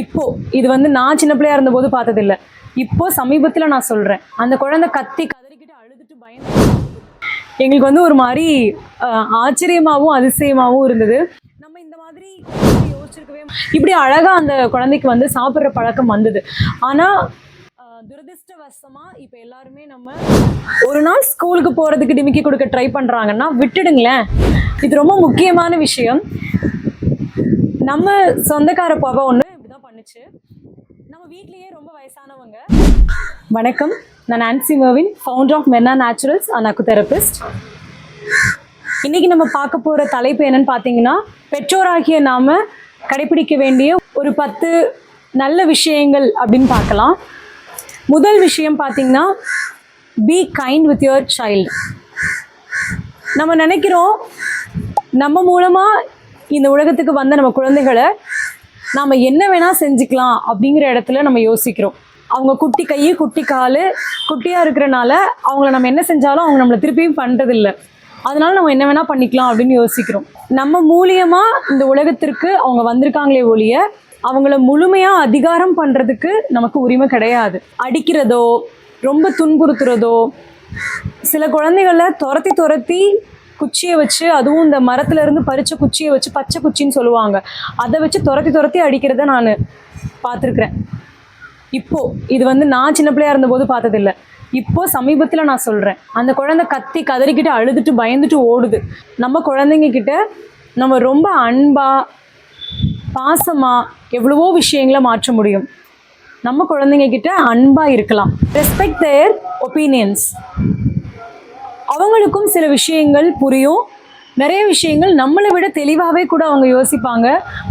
இப்போ இது வந்து நான் சின்ன பிள்ளையா இருந்தபோது பார்த்ததில்ல. இப்போ சமீபத்துல நான் சொல்றேன். அந்த குழந்தை கத்தி கதறிக்கிட்டு அழுதுட்டு பயந்து எங்களுக்கு வந்து ஒரு மாரி ஆச்சரியமாவும், அதிசயமாவும் இருந்தது. நம்ம இந்த மாதிரி யோசிச்சிருக்கவே இப்படி அழகா அந்த குழந்தைக்கு வந்து சாப்பிடுற பழக்கம் வந்தது. ஆனா துரதிர்ஷ்டவசமா இப்ப எல்லாருமே நம்ம ஒரு நாள் ஸ்கூலுக்கு போறதுக்கு டிமிக்கி கொடுக்க ட்ரை பண்றாங்கன்னா விட்டுடுங்களேன். இது ரொம்ப முக்கியமான விஷயம். நம்ம சொந்தக்கார பாப்பா ஒண்ணு இப்படிதான் பண்ணுச்சு. நம்ம வீட்லயே ரொம்ப வயசானவங்க. வணக்கம், நான் Nancy Marvin, founder of Menna Naturals and acutherapist. இன்னைக்கு நம்ம பார்க்க போற தலைப்பு என்னன்னு பார்த்தீங்கன்னா, பெற்றோராகிய நாம கடைபிடிக்க வேண்டிய ஒரு 10 நல்ல விஷயங்கள் அப்படின்னு பார்க்கலாம். முதல் விஷயம் பார்த்தீங்கன்னா, be kind with your child. நம்ம நினைக்கிறோம் நம்ம மூலமா இந்த உலகத்துக்கு வந்த நம்ம குழந்தைகளை நாம் என்ன வேணால் செஞ்சுக்கலாம் அப்படிங்கிற இடத்துல நம்ம யோசிக்கிறோம். அவங்க குட்டி கை குட்டி கால் குட்டியாக இருக்கிறனால அவங்கள நம்ம என்ன செஞ்சாலும் அவங்க நம்மளை திருப்பியும் பண்ணுறதில்ல. அதனால நம்ம என்ன வேணால் பண்ணிக்கலாம் அப்படின்னு யோசிக்கிறோம். நம்ம மூலியமாக இந்த உலகத்திற்கு அவங்க வந்திருக்காங்களே ஒழிய அவங்கள முழுமையாக அதிகாரம் பண்ணுறதுக்கு நமக்கு உரிமை கிடையாது. அடிக்கிறதோ ரொம்ப துன்புறுத்துறதோ, சில குழந்தைகளை துரத்தி குச்சியை வச்சு, அதுவும் இந்த மரத்துலேருந்து பறித்த குச்சியை வச்சு, பச்சை குச்சின்னு சொல்லுவாங்க, அதை வச்சு துரத்தி அடிக்கிறத நான் பார்த்துருக்குறேன். இப்போது இது வந்து நான் சின்ன பிள்ளையாக இருந்தபோது பார்த்ததில்ல. இப்போது சமீபத்தில் நான் சொல்கிறேன். அந்த குழந்தை கத்தி கதறிக்கிட்டு அழுதுட்டு பயந்துட்டு ஓடுது. நம்ம குழந்தைங்க கிட்ட நம்ம ரொம்ப அன்பாக பாசமாக எவ்வளவோ விஷயங்களை மாற்ற முடியும். நம்ம குழந்தைங்க கிட்ட அன்பாக இருக்கலாம். ரெஸ்பெக்ட் தேர் ஒப்பீனியன்ஸ். அவங்களுக்கும் சில விஷயங்கள் புரியும். நிறைய விஷயங்கள் நம்மளை விட தெளிவாகவே கூட அவங்க யோசிப்பாங்க.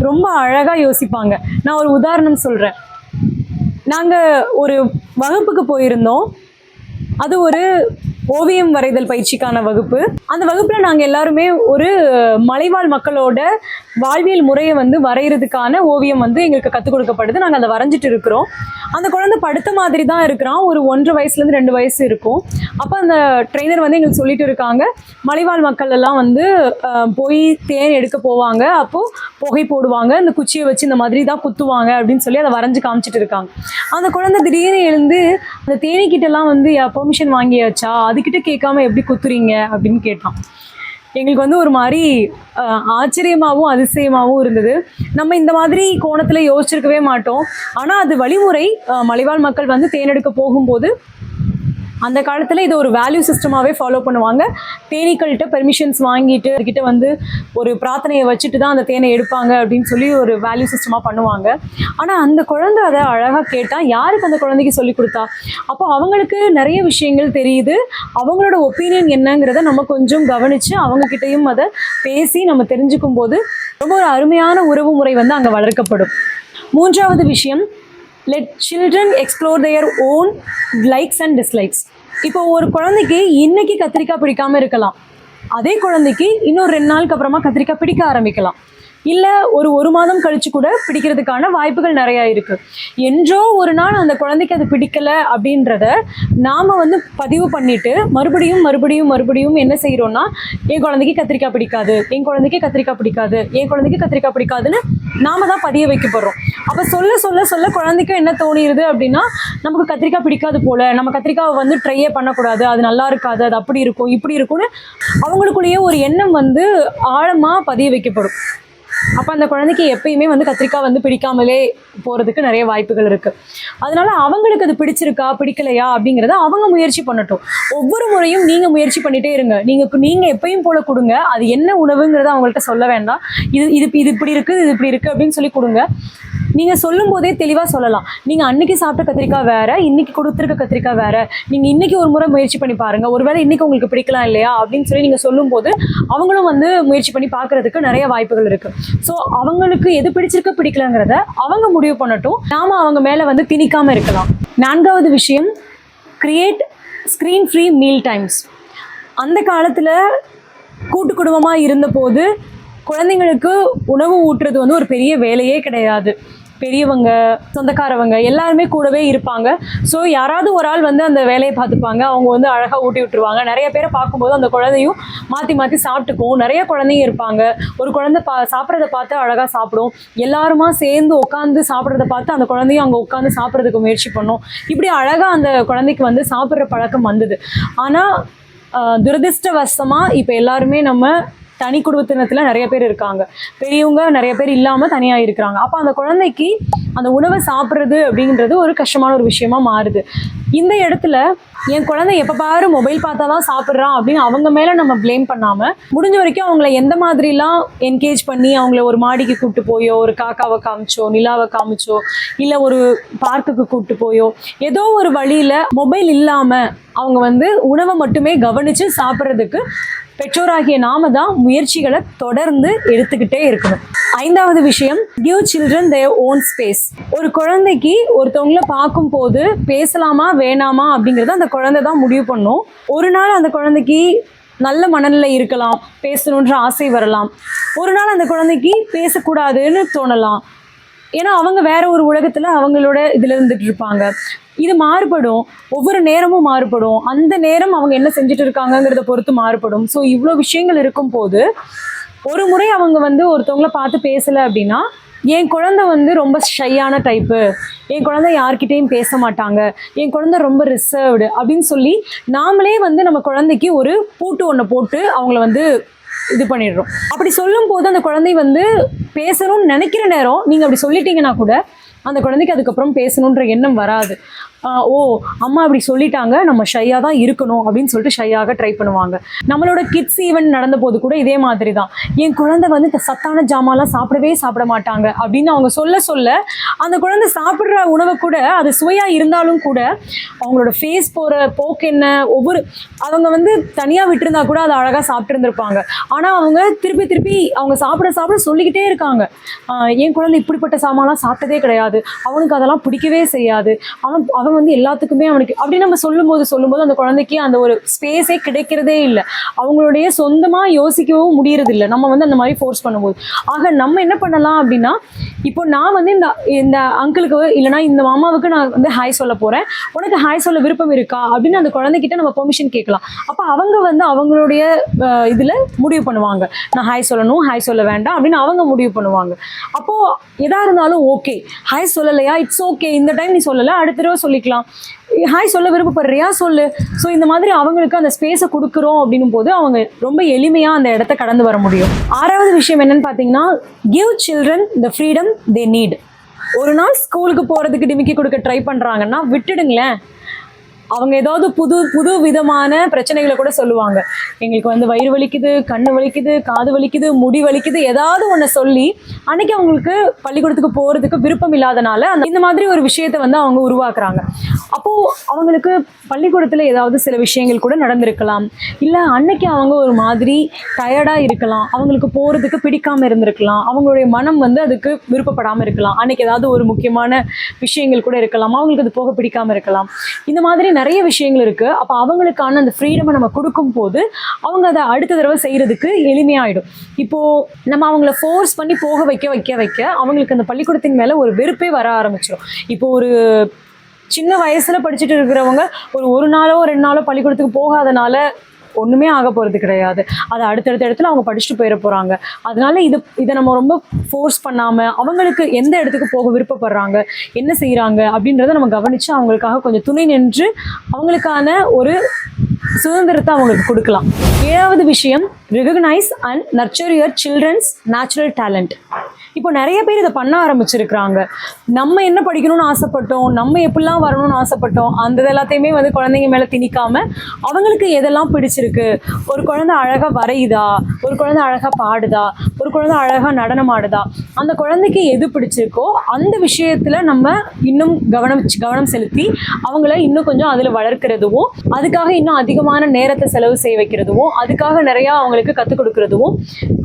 ரொம்ப அழகாக யோசிப்பாங்க. நான் ஒரு உதாரணம் சொல்கிறேன். நாங்கள் ஒரு வகுப்புக்கு போயிருந்தோம். அது ஒரு ஓவியம் வரைதல் பயிற்சிக்கான வகுப்பு. அந்த வகுப்பில் நாங்கள் எல்லாருமே ஒரு மலைவாழ் மக்களோட வாழ்வியல் முறையை வந்து வரைகிறதுக்கான ஓவியம் வந்து எங்களுக்கு கற்றுக் கொடுக்கப்படுது. நாங்கள் அதை வரைஞ்சிட்டு இருக்கிறோம். அந்த குழந்தை படுத்த மாதிரி தான் இருக்கிறான். ஒரு 1.5 வயசுலேருந்து 2 வயசு இருக்கும். அப்போ அந்த ட்ரெயினர் வந்து எங்களுக்கு சொல்லிட்டு இருக்காங்க, மலைவாழ் மக்கள் எல்லாம் வந்து போய் தேன் எடுக்க போவாங்க, அப்போது புகை போடுவாங்க, இந்த குச்சியை வச்சு இந்த மாதிரி தான் குத்துவாங்க அப்படின்னு சொல்லி அதை வரைஞ்சி காமிச்சிட்டு இருக்காங்க. அந்த குழந்தை திடீர்னு எழுந்து அந்த தேனிக்கிட்டலாம் வந்து பெர்மிஷன் வாங்கியாச்சா, அதுக்கிட்ட கேட்காம எப்படி குத்துறீங்க அப்படின்னு கேட்டான். எங்களுக்கு வந்து ஒரு மாதிரி ஆச்சரியமாகவும் அதிசயமாகவும் இருந்தது. நம்ம இந்த மாதிரி கோணத்தில் யோசிச்சிருக்கவே மாட்டோம். ஆனால் அது வழிமுறை. மலைவாழ் மக்கள் வந்து தேனெடுக்க போகும்போது அந்த காலத்தில் இதை ஒரு வேல்யூ சிஸ்டமாகவே ஃபாலோ பண்ணுவாங்க. தேனீக்கள்கிட்ட பெர்மிஷன்ஸ் வாங்கிட்டு அதுக்கிட்ட வந்து ஒரு பிரார்த்தனையை வச்சுட்டு தான் அந்த தேனை எடுப்பாங்க அப்படின்னு சொல்லி ஒரு வேல்யூ சிஸ்டமாக பண்ணுவாங்க. ஆனால் அந்த குழந்தை அதை அழகாக கேட்டால் யாருக்கு அந்த குழந்தைக்கு சொல்லி கொடுத்தா? அப்போ அவங்களுக்கு நிறைய விஷயங்கள் தெரியுது. அவங்களோட ஒப்பீனியன் என்னங்கிறத நம்ம கொஞ்சம் கவனித்து அவங்கக்கிட்டையும் அதை பேசி நம்ம தெரிஞ்சுக்கும் போது ரொம்ப ஒரு அருமையான உறவு முறை வந்து அங்கே வளர்க்கப்படும். மூன்றாவது விஷயம், let children explore their own likes and dislikes. இப்போ ஒரு குழந்தைக்கு இன்னைக்கு கத்திரிக்காய் பிடிக்காம இருக்கலாம். அதே குழந்தைக்கு இன்னொரு 2 நாளுக்கு அப்புறமா கத்திரிக்காய் பிடிக்க ஆரம்பிக்கலாம். இல்லை ஒரு மாதம் கழிச்சு கூட பிடிக்கிறதுக்கான வாய்ப்புகள் நிறையா இருக்குது. என்றோ ஒரு நாள் அந்த குழந்தைக்கு அது பிடிக்கலை அப்படின்றத நாம் வந்து பதிவு பண்ணிவிட்டு மறுபடியும் என்ன செய்கிறோன்னா, என் குழந்தைக்கு கத்திரிக்காய் பிடிக்காது, என் குழந்தைக்கு கத்திரிக்காய் பிடிக்காது, என் குழந்தைக்கு கத்திரிக்காய் பிடிக்காதுன்னு நாம் தான் பதிய வைக்கப்படுறோம். அப்போ சொல்ல குழந்தைக்கும் என்ன தோணிடுது அப்படின்னா, நமக்கு கத்திரிக்காய் பிடிக்காது போல், நம்ம கத்திரிக்காவை வந்து ட்ரையே பண்ணக்கூடாது, அது நல்லா இருக்காது, அது அப்படி இருக்கும் இப்படி இருக்கும்னு அவங்களுக்குள்ளேயே ஒரு எண்ணம் வந்து ஆழமாக பதிய வைக்கப்படும். அப்போ அந்த குழந்தைக்கு எப்பயுமே வந்து கத்திரிக்காய் வந்து பிடிக்காமலே போகிறதுக்கு நிறைய வாய்ப்புகள் இருக்குது. அதனால அவங்களுக்கு அது பிடிச்சிருக்கா பிடிக்கலையா அப்படிங்கிறத அவங்க முயற்சி பண்ணட்டும். ஒவ்வொரு முறையும் நீங்கள் முயற்சி பண்ணிகிட்டே இருங்க. நீங்கள் எப்பயும் போல் கொடுங்க. அது என்ன உணவுங்கிறத அவங்கள்ட்ட சொல்ல வேண்டாம். இது இப்படி இருக்குது அப்படின்னு சொல்லி கொடுங்க. நீங்கள் சொல்லும் போதே தெளிவாக சொல்லலாம். நீங்கள் அன்றைக்கி சாப்பிட்ட கத்திரிக்காய் வேறு, இன்றைக்கி கொடுத்துருக்க கத்திரிக்காய் வேறு, நீங்கள் இன்றைக்கி ஒரு முறை முயற்சி பண்ணி பாருங்கள், ஒருவேளை இன்றைக்கி உங்களுக்கு பிடிக்கலாம் இல்லையா அப்படின்னு சொல்லி நீங்கள் சொல்லும்போது அவங்களும் வந்து முயற்சி பண்ணி பார்க்குறதுக்கு நிறைய வாய்ப்புகள் இருக்குது. ஸோ அவங்களுக்கு எது பிடிக்கலங்கிறத அவங்க முடிவு பண்ணட்டும். நாம் அவங்க மேலே வந்து திணிக்காமல் இருக்கலாம். 4வது விஷயம், create screen free meal times. அந்த காலத்தில் கூட்டு குடும்பமாக இருந்தபோது குழந்தைங்களுக்கு உணவு ஊட்டுறது வந்து ஒரு பெரிய வேலையே கிடையாது. பெரியவங்க, சொந்தக்காரவங்க எல்லாருமே கூடவே இருப்பாங்க. ஸோ யாராவது ஒரு ஆள் வந்து அந்த வேலையை பார்த்துப்பாங்க. அவங்க வந்து அழகாக ஊட்டி விட்டுருவாங்க. நிறைய பேரை பார்க்கும்போது அந்த குழந்தையும் மாற்றி மாற்றி சாப்பிட்டுக்கும். நிறைய குழந்தைங்க இருப்பாங்க. ஒரு குழந்தை சாப்பிட்றத பார்த்து அழகாக சாப்பிடும். எல்லாருமா சேர்ந்து உட்காந்து சாப்பிட்றத பார்த்து அந்த குழந்தையும் அங்கே உட்காந்து சாப்பிட்றதுக்கு முயற்சி பண்ணும். இப்படி அழகாக அந்த குழந்தைக்கு வந்து சாப்பிட்ற பழக்கம் வந்தது. ஆனால் துரதிர்ஷ்டவசமாக இப்போ எல்லாருமே நம்ம தனி குடும்பத்தினத்தில் நிறைய பேர் இருக்காங்க. பெரியவங்க நிறைய பேர் இல்லாமல் தனியாக இருக்கிறாங்க. அப்போ அந்த குழந்தைக்கு அந்த உணவை சாப்பிட்றது அப்படின்றது ஒரு கஷ்டமான ஒரு விஷயமா மாறுது. இந்த இடத்துல என் குழந்தை எப்போ பாரு மொபைல் பார்த்தா தான் சாப்பிட்றான் அப்படின்னு அவங்க மேலே நம்ம ப்ளேம் பண்ணாமல், முடிஞ்ச வரைக்கும் அவங்கள எந்த மாதிரிலாம் என்கேஜ் பண்ணி அவங்கள ஒரு மாடிக்கு கூப்பிட்டு போயோ, ஒரு காக்காவை காமிச்சோ, நிலாவை காமிச்சோ, இல்லை ஒரு பார்க்குக்கு கூப்பிட்டு போயோ, ஏதோ ஒரு வழியில் மொபைல் இல்லாமல் அவங்க வந்து உணவை மட்டுமே கவனித்து சாப்பிட்றதுக்கு பெற்றோராகிய நாம தான் முயற்சிகளை தொடர்ந்து எடுத்துக்கிட்டே இருக்கணும். 5வது விஷயம், give children their own space. ஒரு குழந்தைக்கு ஒருத்தவங்களை பார்க்கும்போது பேசலாமா வேணாமா அப்படிங்கிறத அந்த குழந்தை தான் முடிவு பண்ணும். ஒரு நாள் அந்த குழந்தைக்கு நல்ல மனநிலை இருக்கலாம், பேசணுன்ற ஆசை வரலாம். ஒரு நாள் அந்த குழந்தைக்கு பேசக்கூடாதுன்னு தோணலாம். ஏன்னா அவங்க வேற ஒரு உலகத்தில் அவங்களோட இதில் இருந்துட்டு இருப்பாங்க. இது மாறுபடும், ஒவ்வொரு நேரமும் மாறுபடும். அந்த நேரம் அவங்க என்ன செஞ்சுட்டு இருக்காங்கங்கிறத பொறுத்து மாறுபடும். ஸோ இவ்வளோ விஷயங்கள் இருக்கும் போது ஒரு முறை அவங்க வந்து ஒருத்தவங்கள பார்த்து பேசலை அப்படின்னா, என் குழந்தை வந்து ரொம்ப ஷையான டைப்பு, என் குழந்தை யார்கிட்டையும் பேச மாட்டாங்க, என் குழந்தை ரொம்ப ரிசர்வ்டு அப்படின்னு சொல்லி நாமளே வந்து நம்ம குழந்தைக்கு ஒரு பூட்டு ஒன்று போட்டு அவங்கள வந்து இது பண்ணிடுறோம். அப்படி சொல்லும் போது அந்த குழந்தை வந்து பேசணும்னு நினைக்கிற நேரம் நீங்கள் அப்படி சொல்லிட்டீங்கன்னா கூட அந்த குழந்தைக்கு அதுக்கப்புறம் பேசணுன்ற எண்ணம் வராது. ஓ அம்மா அப்படி சொல்லிட்டாங்க, நம்ம ஷையாக தான் இருக்கணும் அப்படின்னு சொல்லிட்டு ஷையாக ட்ரை பண்ணுவாங்க. நம்மளோட கிட்ஸ் ஈவெண்ட் நடந்த போது கூட இதே மாதிரி தான். என் குழந்தை வந்து இந்த சத்தான ஜாமான்லாம் சாப்பிட மாட்டாங்க அப்படின்னு அவங்க சொல்ல சொல்ல அந்த குழந்தை சாப்பிட்ற உணவை கூட அது சுவையாக இருந்தாலும் கூட அவங்களோட ஃபேஸ் போகிற போக்கு என்ன, அவங்க வந்து தனியாக விட்டுருந்தா கூட அதை அழகாக சாப்பிட்டு இருந்திருப்பாங்க. ஆனால் அவங்க திருப்பி திருப்பி அவங்க சாப்பிட சொல்லிக்கிட்டே இருக்காங்க. என் குழந்தை இப்படிப்பட்ட சாமான்லாம் சாப்பிட்டதே கிடையாது, அவனுக்கு அதெல்லாம் பிடிக்கவே செய்யாது, அவன் வந்து எல்லாத்துக்குமே அவனுக்கு அப்படின்னு நம்ம சொல்லும்போது அந்த குழந்தைக்கு அந்த ஒரு ஸ்பேஸே கிடைக்கிறதே இல்லை. அவங்களுடைய சொந்தமாக யோசிக்கவும் முடியறதில்லை நம்ம வந்து அந்த மாதிரி ஃபோர்ஸ் பண்ணும்போது. ஆக நம்ம என்ன பண்ணலாம் அப்படின்னா, இப்போ நான் வந்து இந்த அங்கிளுக்கு இல்லைனா இந்த மாமாவுக்கு நான் வந்து ஹாய் சொல்ல போகிறேன், உனக்கு ஹாய் சொல்ல விருப்பம் இருக்கா அப்படின்னு அந்த குழந்தைகிட்ட நம்ம பெர்மிஷன் கேட்கலாம். அப்போ அவங்க வந்து அவங்களுடைய இதில் முடிவு பண்ணுவாங்க, நான் ஹாய் சொல்லணும் ஹாய் சொல்ல வேண்டாம் அப்படின்னு அவங்க முடிவு பண்ணுவாங்க. அப்போது எதாக இருந்தாலும் ஓகே, ஹாய் சொல்லலையா இட்ஸ் ஓகே, இந்த டைம் நீ சொல்லலை அடுத்த தடவை சொல்லிக்கலாம், ஹாய் சொல்ல விருப்பப்படுறியா சொல்லு. ஸோ இந்த மாதிரி அவங்களுக்கு அந்த ஸ்பேஸை கொடுக்குறோம் அப்படின்னும் போது அவங்க ரொம்ப எளிமையாக அந்த இடத்த கடந்து வர முடியும். 6வது விஷயம் என்னன்னு பார்த்தீங்கன்னா, give children the freedom they need. ஒரு நாள் ஸ்கூலுக்கு போகிறதுக்கு டிமிக்கி கொடுக்க ட்ரை பண்ணுறாங்கன்னா விட்டுடுங்களேன். அவங்க ஏதாவது புது விதமான பிரச்சனைகளை கூட சொல்லுவாங்க. எங்களுக்கு வந்து வயிறு வலிக்குது, கண்ணு வலிக்குது, காது வலிக்குது, முடி வலிக்குது, ஏதாவது ஒன்று சொல்லி அன்னைக்கு அவங்களுக்கு பள்ளிக்கூடத்துக்கு போகிறதுக்கு விருப்பம் இல்லாதனால இந்த மாதிரி ஒரு விஷயத்தை வந்து அவங்க உருவாக்குறாங்க. அப்போது அவங்களுக்கு பள்ளிக்கூடத்தில் ஏதாவது சில விஷயங்கள் கூட நடந்திருக்கலாம், இல்லை அன்னைக்கு அவங்க ஒரு மாதிரி டயர்டாக இருக்கலாம், அவங்களுக்கு போகிறதுக்கு பிடிக்காமல் இருந்திருக்கலாம், அவங்களுடைய மனம் வந்து அதுக்கு விருப்பப்படாமல் இருக்கலாம், அன்னைக்கு ஏதாவது ஒரு முக்கியமான விஷயங்கள் கூட இருக்கலாம், அவங்களுக்கு அது போக பிடிக்காமல் இருக்கலாம். இந்த மாதிரி நிறைய விஷயங்கள் இருக்குது. அப்போ அவங்களுக்கான அந்த ஃப்ரீடமை நம்ம கொடுக்கும் போது அவங்க அதை அடுத்த தடவை செய்கிறதுக்கு எளிமையாயிடும். இப்போது நம்ம அவங்கள ஃபோர்ஸ் பண்ணி போக வைக்க அவங்களுக்கு அந்த பள்ளிக்கூடத்தின் மேலே ஒரு வெறுப்பே வர ஆரம்பிச்சிடும். இப்போது ஒரு சின்ன வயசில் படிச்சுட்டு இருக்கிறவங்க ஒரு நாளோ 2 நாளோ பள்ளிக்கூடத்துக்கு போகாதனால ஒன்றுமே ஆக போகிறது கிடையாது. அதை அடுத்தடுத்த இடத்துல அவங்க படிச்சுட்டு போயிட போகிறாங்க. அதனால இதை நம்ம ரொம்ப ஃபோர்ஸ் பண்ணாமல் அவங்களுக்கு எந்த இடத்துக்கு போக விருப்பப்படுறாங்க, என்ன செய்கிறாங்க அப்படின்றத நம்ம கவனித்து அவங்களுக்காக கொஞ்சம் துணை நின்று அவங்களுக்கான ஒரு சுதந்திரத்தை அவங்களுக்கு கொடுக்கலாம். 7வது விஷயம், recognise and nurture your childrens natural talent. இப்போ நிறைய பேர் இதை பண்ண ஆரம்பிச்சிருக்கிறாங்க. நம்ம என்ன படிக்கணும்னு ஆசைப்பட்டோம், நம்ம எப்படிலாம் வரணும்னு ஆசைப்பட்டோம், அந்த எல்லாத்தையுமே வந்து குழந்தைங்க மேலே திணிக்காமல் அவங்களுக்கு எதெல்லாம் பிடிச்சிருக்கு, ஒரு குழந்தை அழகாக வரையுதா, ஒரு குழந்தை அழகாக பாடுதா, ஒரு குழந்தை அழகாக நடனம் ஆடுதா, அந்த குழந்தைக்கு எது பிடிச்சிருக்கோ அந்த விஷயத்தில் நம்ம இன்னும் கவனம் செலுத்தி அவங்கள இன்னும் கொஞ்சம் அதில் வளர்க்கிறதுவும், அதுக்காக இன்னும் அதிகமான நேரத்தை செலவு செய்ய வைக்கிறதுவும், அதுக்காக நிறையா அவங்களுக்கு கற்றுக் கொடுக்குறதுவும்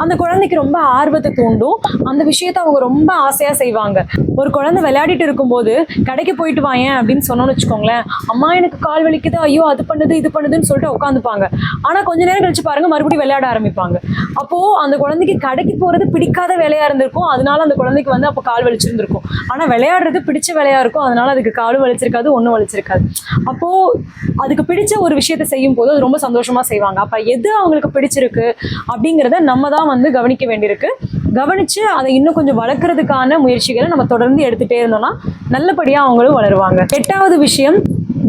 அந்த குழந்தைக்கு ரொம்ப ஆர்வத்தை தூண்டும். அந்த விஷயம் விஷயத்த அவங்க ரொம்ப ஆசையா செய்வாங்க. ஒரு குழந்தை விளையாடிட்டு இருக்கும்போது கடைக்கு போயிட்டு வாயேன் அப்படின்னு சொன்னோம்னு வச்சுக்கோங்களேன், அம்மா எனக்கு கால் வலிக்குது, ஐயோ அது பண்ணுது இது பண்ணுதுன்னு சொல்லிட்டு உட்காந்துப்பாங்க. ஆனா கொஞ்ச நேரம் கழிச்சு பாருங்க மறுபடியும் விளையாட ஆரம்பிப்பாங்க. அப்போ அந்த குழந்தைக்கு கடைக்கு போறது பிடிக்காத வேலையா இருந்திருக்கும், அதனால அந்த குழந்தைக்கு வந்து அப்போ கால் வலிச்சிருந்திருக்கும். ஆனா விளையாடுறது பிடிச்ச வேலையா இருக்கும், அதனால அதுக்கு காலும் வலிச்சிருக்காது, ஒன்றும் வலிச்சிருக்காது. அப்போ அதுக்கு பிடிச்ச ஒரு விஷயத்த செய்யும் போது அது ரொம்ப சந்தோஷமா செய்வாங்க. அப்ப எது அவங்களுக்கு பிடிச்சிருக்கு அப்படிங்கிறத நம்ம தான் வந்து கவனிக்க வேண்டியிருக்கு. கவனிச்சு அதை இன்னும் கொஞ்சம் வளர்க்கறதுக்கான முயற்சிகளை நம்ம தொடர்ந்து எடுத்துட்டே இருந்தோம்னா நல்லபடியா அவங்களும் வளருவாங்க. 8வது விஷயம்,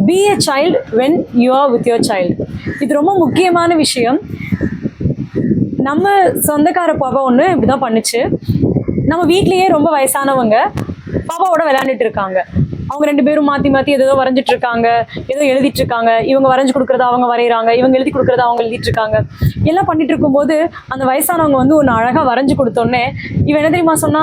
be a child when you are with your child. இது ரொம்ப முக்கியமான விஷயம். நம்ம சொந்தக்கார பாப்பா ஒன்று இப்படிதான் பண்ணுச்சு. நம்ம வீட்லயே ரொம்ப வயசானவங்க பாப்பாவோட விளையாண்டுட்டு இருக்காங்க. அவங்க 2 பேரும் மாத்தி மாத்தி ஏதோ வரைஞ்சிட்டு இருக்காங்க, ஏதோ எழுதிட்டு இருக்காங்க. இவங்க வரைஞ்சு கொடுக்கறத அவங்க வரைகிறாங்க, இவங்க எழுதி கொடுக்கறத அவங்க எழுதிட்டு இருக்காங்க. எல்லாம் பண்ணிட்டு இருக்கும்போது அந்த வயசானவங்க வந்து ஒன்று அழகா வரைஞ்சு கொடுத்தோன்னே இவன் என்ன தெரியுமா சொன்னா,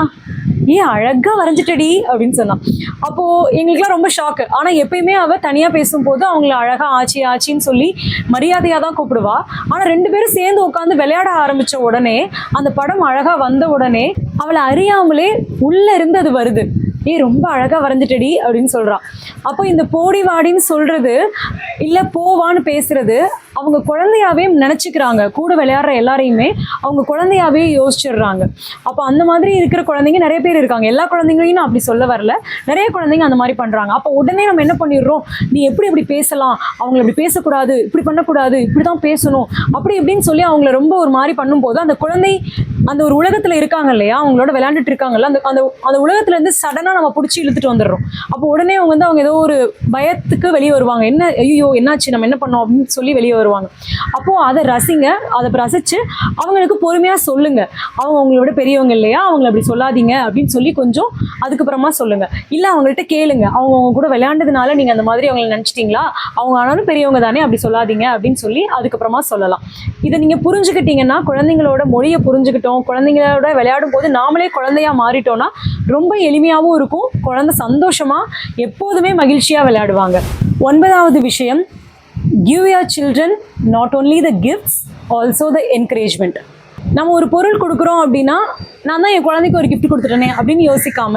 ஏன் அழகா வரைஞ்சிட்டடி அப்படின்னு சொன்னான். அப்போ எங்களுக்குலாம் ரொம்ப ஷாக்கு. ஆனா எப்பயுமே அவ தனியா பேசும்போது அவங்கள அழகா ஆச்சி ஆச்சின்னு சொல்லி மரியாதையா தான் கூப்பிடுவா. ஆனா 2 பேரும் சேர்ந்து உட்காந்து விளையாட ஆரம்பிச்ச உடனே, அந்த படம் அழகா வந்த உடனே அவளை அறியாமலே உள்ள இருந்து அது வருது. ரொம்ப அழகா வரைஞ்சிட்டடி அப்படின்னு சொல்றான். அப்போ இந்த போடி வாடின்னு சொல்றது இல்ல போவான்னு பேசுறது அவங்க குழந்தையாவே நினைச்சுக்கிறாங்க. கூட விளையாடுற எல்லாரையுமே அவங்க குழந்தையாவே யோசிச்சிடுறாங்க. அப்போ அந்த மாதிரி இருக்கிற குழந்தைங்க நிறைய பேர் இருக்காங்க. எல்லா குழந்தைங்களையும் நான் அப்படி சொல்ல வரல, நிறைய குழந்தைங்க அந்த மாதிரி பண்றாங்க. அப்போ உடனே நம்ம என்ன பண்ணிடுறோம், நீ எப்படி பேசலாம், அவங்களை இப்படி பேசக்கூடாது, இப்படி பண்ணக்கூடாது, இப்படிதான் பேசணும் அப்படி இப்படின்னு சொல்லி அவங்கள ரொம்ப ஒரு மாதிரி பண்ணும்போது அந்த குழந்தை அந்த ஒரு உலகத்துல இருக்காங்க இல்லையா, அவங்களோட விளையாண்டுட்டு இருக்காங்கல்ல, அந்த அந்த அந்த உலகத்துல இருந்து சடனா நம்ம பிடிச்சி இழுத்துட்டு வந்துடுறோம். அப்போ உடனே அவங்க வந்து அவங்க ஏதோ ஒரு பயத்துக்கு வெளியே வருவாங்க. என்ன ஐயோ என்னாச்சு, நம்ம என்ன பண்ணோம் அப்படின்னு சொல்லி வெளியே வருவாங்க. அப்போ அதை ரசிங்க, அதை ரசிச்சு அவங்களுக்கு பொறுமையா சொல்லுங்க. அவங்க அவங்களோட பெரியவங்க இல்லையா, அவங்களை அப்படி சொல்லாதீங்க அப்படின்னு சொல்லி கொஞ்சம் அதுக்கப்புறமா சொல்லுங்க. இல்ல அவங்கள்ட்ட கேளுங்க, அவங்க கூட விளையாண்டதுனால நீங்க அந்த மாதிரி அவங்களை நினைச்சிட்டீங்களா, அவங்க ஆனாலும் பெரியவங்க தானே, அப்படி சொல்லாதீங்க அப்படின்னு சொல்லி அதுக்கப்புறமா சொல்லலாம். இதை நீங்க புரிஞ்சுக்கிட்டீங்கன்னா, குழந்தைங்களோட மொழியை புரிஞ்சுக்கிட்டோம், குழந்தைங்களோட விளையாடும் போது நாமளே குழந்தையா மாறிட்டோம்னா ரொம்ப எளிமையாகவும் இருக்கும். குழந்தை சந்தோஷமா எப்போதுமே மகிழ்ச்சியா விளையாடுவாங்க. 9வது விஷயம், give your children not only the gifts, also the encouragement. நம்ம ஒரு பொருள் கொடுக்குறோம் அப்படின்னா, நான் தான் என் குழந்தைக்கு ஒரு கிஃப்ட் கொடுத்துட்டேனே அப்படின்னு யோசிக்காம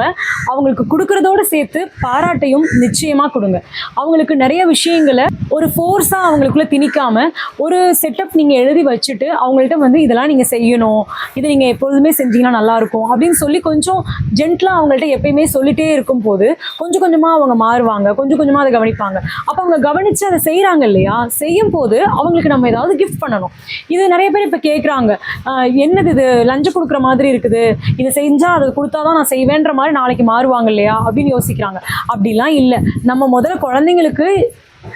அவங்களுக்கு கொடுக்கறதோடு சேர்த்து பாராட்டையும் நிச்சயமா கொடுங்க. அவங்களுக்கு நிறைய விஷயங்களை ஒரு ஃபோர்ஸா அவங்களுக்குள்ள திணிக்காம ஒரு செட்டப் நீங்க எழுதி வச்சுட்டு அவங்கள்ட்ட வந்து இதெல்லாம் நீங்க செய்யணும், இதை நீங்க எப்பொழுதுமே செஞ்சீங்கன்னா நல்லா இருக்கும் அப்படின்னு சொல்லி கொஞ்சம் ஜென்ட்லா அவங்கள்ட்ட எப்பயுமே சொல்லிட்டே இருக்கும் போது கொஞ்சம் கொஞ்சமா அவங்க மாறுவாங்க, கொஞ்சம் கொஞ்சமா அதை கவனிப்பாங்க. அப்போ அவங்க கவனிச்சு அதை செய்யறாங்க இல்லையா, செய்யும் போது அவங்களுக்கு நம்ம ஏதாவது கிஃப்ட் பண்ணணும். இது நிறைய பேர் இப்போ கேட்குறாங்க, என்னது இது லஞ்சம் கொடுக்குற மாதிரி இருக்குது, இதை செஞ்சா அதை கொடுத்தாதான் நான் செய்வேன்ற மாதிரி நாளைக்கு மாறுவாங்க இல்லையா அப்படின்னு யோசிக்கிறாங்க. அப்படிலாம் இல்லை. நம்ம முதல்ல குழந்தைங்களுக்கு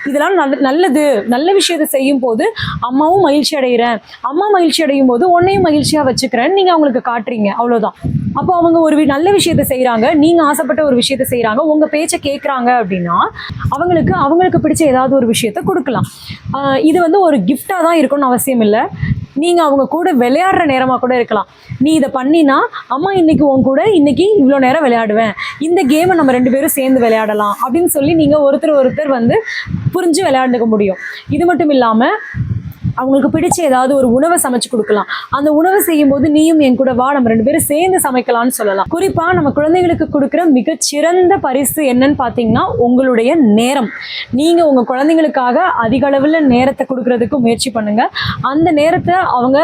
இதெல்லாம் நல்லது நல்ல விஷயத்தை செய்யும் போது அம்மாவும் மகிழ்ச்சி அடைகிறேன், அம்மா மகிழ்ச்சி அடையும் போது உன்னையும் மகிழ்ச்சியா வச்சுக்கிறேன்னு நீங்க அவங்களுக்கு காட்டுறீங்க, அவ்வளவுதான். அப்போ அவங்க ஒரு நல்ல விஷயத்த செய்யறாங்க, நீங்க ஆசைப்பட்ட ஒரு விஷயத்த செய்யறாங்க, உங்க பேச்சை கேட்கறாங்க அப்படின்னா அவங்களுக்கு பிடிச்ச ஏதாவது ஒரு விஷயத்த கொடுக்கலாம். இது வந்து ஒரு கிஃப்டா தான் இருக்கணும்னு அவசியம் இல்லை. நீங்க அவங்க கூட விளையாடுற நேரமா கூட இருக்கலாம். நீ இதை பண்ணினா அம்மா இன்னைக்கு உன் கூட இன்னைக்கு இவ்வளோ நேரம் விளையாடுவேன், இந்த கேமை நம்ம 2 பேரும் சேர்ந்து விளையாடலாம் அப்படின்னு சொல்லி நீங்க ஒருத்தர் வந்து புரிஞ்சு விளையாண்டுக்க முடியும். இது மட்டும் இல்லாம அவங்களுக்கு பிடிச்ச ஏதாவது ஒரு உணவை சமைச்சு கொடுக்கலாம். அந்த உணவை செய்யும் போது நீயும் என் கூட வா, நம்ம 2 பேரும் சேர்ந்து சமைக்கலாம்னு சொல்லலாம். குறிப்பா நம்ம குழந்தைகளுக்கு கொடுக்குற மிகச்சிறந்த பரிசு என்னன்னு பார்த்தீங்கன்னா உங்களுடைய நேரம். நீங்க உங்க குழந்தைங்களுக்காக அதிக அளவில் நேரத்தை கொடுக்கறதுக்கு முயற்சி பண்ணுங்க. அந்த நேரத்தை அவங்க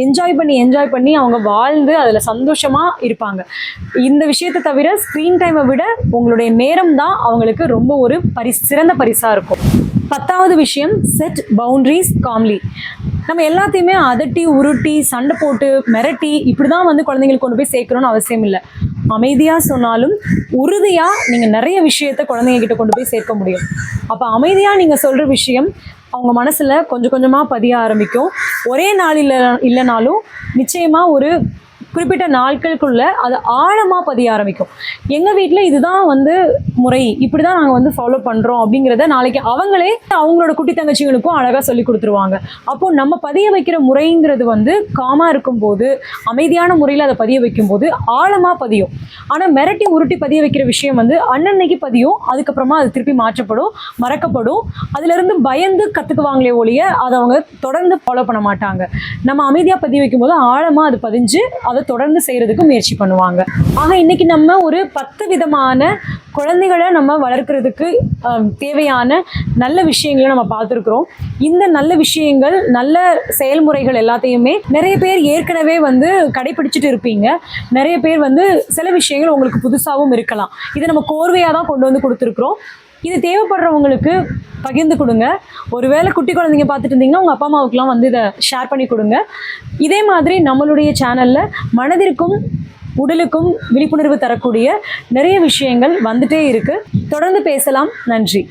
என்ஜாய் பண்ணி அவங்க வாழ்ந்து அதில் சந்தோஷமா இருப்பாங்க. இந்த விஷயத்தை தவிர ஸ்க்ரீன் டைமை விட உங்களுடைய நேரம் தான் அவங்களுக்கு ரொம்ப ஒரு சிறந்த பரிசா இருக்கும். 10வது விஷயம், செட் பவுண்டரிஸ் காம்லி. நம்ம எல்லாத்தையுமே அதட்டி உருட்டி சண்டை போட்டு மிரட்டி இப்படிதான் வந்து குழந்தைங்களுக்கு கொண்டு போய் சேர்க்கணும்னு அவசியம் இல்லை. அமைதியா சொன்னாலும் உறுதியா நீங்க நிறைய விஷயத்த குழந்தைங்க கிட்ட கொண்டு போய் சேர்க்க முடியும். அப்ப அமைதியா நீங்க சொல்ற விஷயம் அவங்க மனசுல கொஞ்சம் கொஞ்சமா பதிய ஆரம்பிக்கும். ஒரே நாள் இல்லைனாலும் நிச்சயமா ஒரு குறிப்பிட்ட நாட்களுக்குள்ள அது ஆழமா பதிய ஆரம்பிக்கும். எங்க வீட்டில் இதுதான் வந்து முறை, இப்படிதான் நாங்கள் வந்து ஃபாலோ பண்றோம் அப்படிங்கிறத நாளைக்கு அவங்களே அவங்களோட குட்டி தங்கச்சிகளுக்கும் அழகா சொல்லி கொடுத்துருவாங்க. அப்போ நம்ம பதிய வைக்கிற முறைங்கிறது வந்து காமா இருக்கும்போது அமைதியான முறையில் அதை பதிய வைக்கும் போது ஆழமா பதியும். ஆனா மிரட்டி உருட்டி பதிய வைக்கிற விஷயம் வந்து அன்னன்னைக்கு பதியும், அதுக்கப்புறமா அது திருப்பி மாற்றப்படும், மறக்கப்படும். அதுல இருந்து பயந்து கத்துக்குவாங்களே ஒழிய அதை அவங்க தொடர்ந்து ஃபாலோ பண்ண மாட்டாங்க. நம்ம அமைதியா பதிய வைக்கும் போது ஆழமா அது பதிஞ்சு அதை அவங்க தொடர்ந்து செய்கிறதுக்கு முயற்சி பண்ணுவாங்க. ஆக இன்னைக்கு நம்ம ஒரு 10 விதமான குழந்தைகளை நம்ம வளர்க்குறதுக்கு தேவையான நல்ல விஷயங்களை நம்ம பார்த்துருக்குறோம். இந்த நல்ல விஷயங்கள், நல்ல செயல்முறைகள் எல்லாத்தையுமே நிறைய பேர் ஏற்கனவே வந்து கடைபிடிச்சிட்டு இருப்பீங்க. நிறைய பேர் வந்து சில விஷயங்கள் உங்களுக்கு புதுசாகவும் இருக்கலாம். இதை நம்ம கோர்வையாக தான் கொண்டு வந்து கொடுத்துருக்குறோம். இது தேவைப்படுறவங்களுக்கு பகிர்ந்து கொடுங்க. ஒருவேளை குட்டி குழந்தைங்க பார்த்துட்டு இருந்தீங்கன்னா உங்கள் அப்பா அம்மாவுக்குலாம் வந்து இதை ஷேர் பண்ணி கொடுங்க. இதே மாதிரி நம்மளுடைய சேனலில் மனதிற்கும் உடலுக்கும் விழிப்புணர்வு தரக்கூடிய நிறைய விஷயங்கள் வந்துட்டே இருக்கு. தொடர்ந்து பேசலாம். நன்றி.